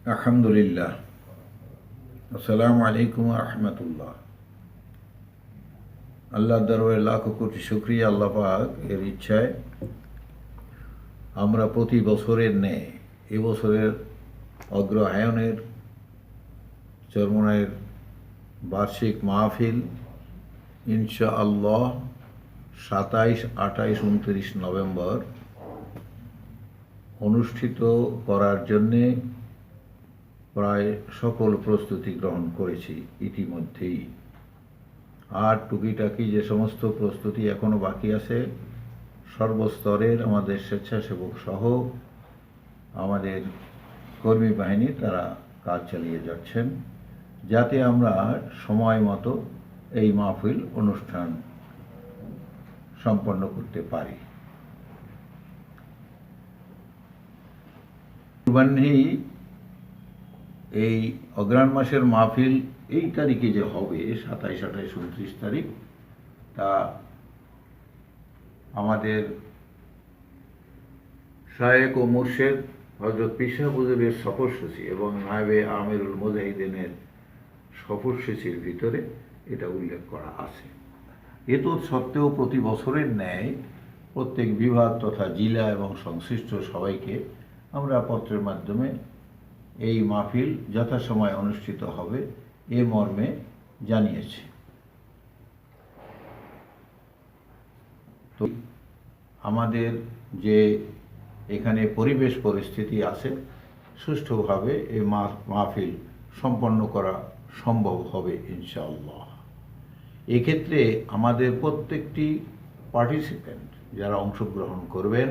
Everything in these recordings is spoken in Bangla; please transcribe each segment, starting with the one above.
আলহামদুলিল্লাহ। আসসালামু আলাইকুম রহমতুল্লাহ। আল্লাহ দরবারে লাখো কোটি শুকরিয়া। আল্লাহ পাক এর ইচ্ছায় আমরা প্রতি বছরের ন্যায় এবছরের অগ্রহায়ণের চরমনায়ের বার্ষিক মাহফিল ইনশাআল্লাহ 27, 28, 29 নভেম্বর অনুষ্ঠিত করার জন্যে প্রায় সকল প্রস্তুতি গ্রহণ করেছি ইতিমধ্যেই। আর টুকিটাকি যে সমস্ত প্রস্তুতি এখনও বাকি আছে, সর্বস্তরের আমাদের স্বেচ্ছাসেবক সহ আমাদের কর্মী বাহিনী তারা কাজ চালিয়ে যাচ্ছেন, যাতে আমরা সময় মতো এই মাহফিল অনুষ্ঠান সম্পন্ন করতে পারি। এই অগ্রহায়ণ মাসের মাহফিল এই তারিখে যে হবে 27, 28, 29 তারিখ, তা আমাদের শায়েখ ও মুর্শেদ হযরত পীর সাহেব হুজুরের সফরসূচি এবং নায়েবে আমিরুল মুজাহিদিনের সফরসূচির ভিতরে এটা উল্লেখ করা আছে। এত সত্ত্বেও প্রতি বছরের ন্যায় প্রত্যেক বিভাগ তথা জেলা এবং সংশ্লিষ্ট সবাইকে আমরা পত্রের মাধ্যমে এই মাহফিল যথাসময়ে অনুষ্ঠিত হবে এ মর্মে জানিয়েছি। তো আমাদের যে এখানে পরিবেশ পরিস্থিতি আছে, সুষ্ঠুভাবে এই মাহফিল সম্পন্ন করা সম্ভব হবে ইনশাআল্লাহ। এক্ষেত্রে আমাদের প্রত্যেকটি পার্টিসিপেন্ট যারা অংশগ্রহণ করবেন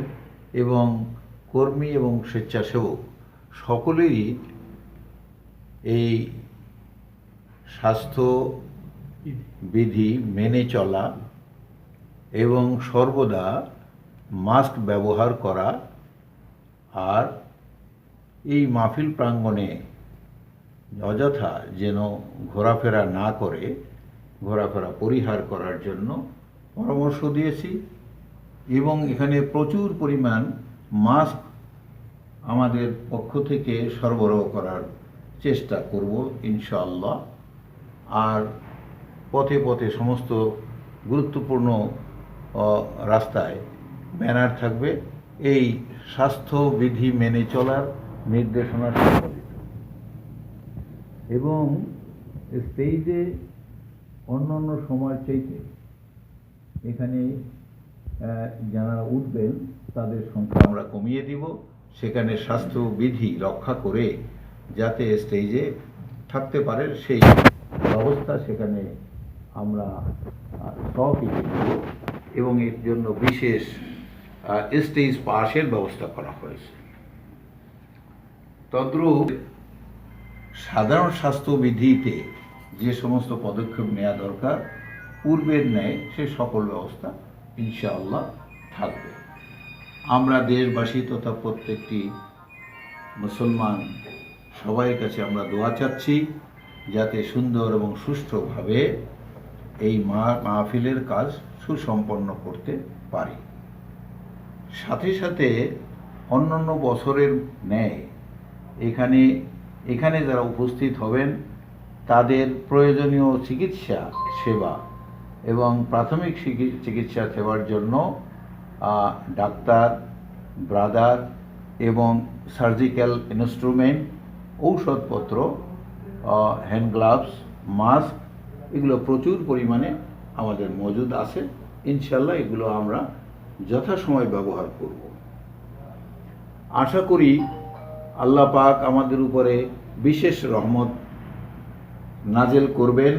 এবং কর্মী এবং স্বেচ্ছাসেবক সকলেই এই স্বাস্থ্যবিধি মেনে চলা এবং সর্বদা মাস্ক ব্যবহার করা, আর এই মাহফিল প্রাঙ্গণে অযথা যেন ঘোরাফেরা না করে ঘোরাফেরা পরিহার করার জন্য পরামর্শ দিয়েছি। এবং এখানে প্রচুর পরিমাণ মাস্ক আমাদের পক্ষ থেকে সরবরাহ করার চেষ্টা করব ইনশাআল্লাহ। আর পথে পথে সমস্ত গুরুত্বপূর্ণ রাস্তায় ব্যানার থাকবে এই স্বাস্থ্যবিধি মেনে চলার নির্দেশনা সম্বলিত। এবং স্টেজে অন্যান্য সময়ের চাইতে এখানে যারা উঠবেন তাদের সংখ্যা আমরা কমিয়ে দিব, সেখানে স্বাস্থ্যবিধি রক্ষা করে যাতে স্টেজে থাকতে পারে সেই ব্যবস্থা সেখানে আমরা সহযোগী দেব। এবং এর জন্য বিশেষ স্টেজ পাশের ব্যবস্থা করা হয়েছে। তদ্রূপ সাধারণ স্বাস্থ্যবিধিতে যে সমস্ত পদক্ষেপ নেওয়া দরকার পূর্বের ন্যায় সে সকল ব্যবস্থা ইনশাআল্লাহ থাকবে। আমরা দেশবাসী তথা প্রত্যেকটি মুসলমান সবাই কাছে আমরা দোয়া চাচ্ছি যাতে সুন্দর এবং সুষ্ঠুভাবে এই মাহফিলের কাজ সুসম্পন্ন করতে পারি। সাথে সাথে অন্যান্য বছরের ন্যায় এখানে যারা উপস্থিত হবেন তাদের প্রয়োজনীয় চিকিৎসা সেবা এবং প্রাথমিক চিকিৎসা সেবার জন্য ডাক্তার, ব্রাদার এবং সার্জিক্যাল ইনস্ট্রুমেন্ট, ঔষধপত্র, হ্যান্ড গ্লাভস, মাস্ক এগুলো প্রচুর পরিমাণে আমাদের মজুদ আছে। ইনশাল্লাহ এগুলো আমরা যথাসময় ব্যবহার করব। আশা করি আল্লাহ পাক আমাদের উপরে বিশেষ রহমত নাজেল করবেন,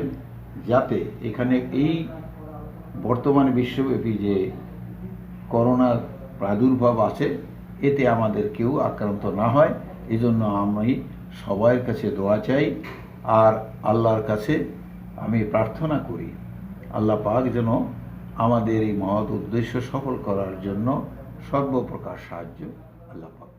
যাতে এখানে এই বর্তমানে বিশ্বব্যাপী যে করোনার প্রাদুর্ভাব আছে এতে আমাদের কেউ আক্রান্ত না হয়। এজন্য আমি সবার কাছে দোয়া চাই আর আল্লাহর কাছে আমি প্রার্থনা করি আল্লাহ পাক যেন আমাদের এই মহৎ উদ্দেশ্য সফল করার জন্য সর্বপ্রকার সাহায্য আল্লাহ পাক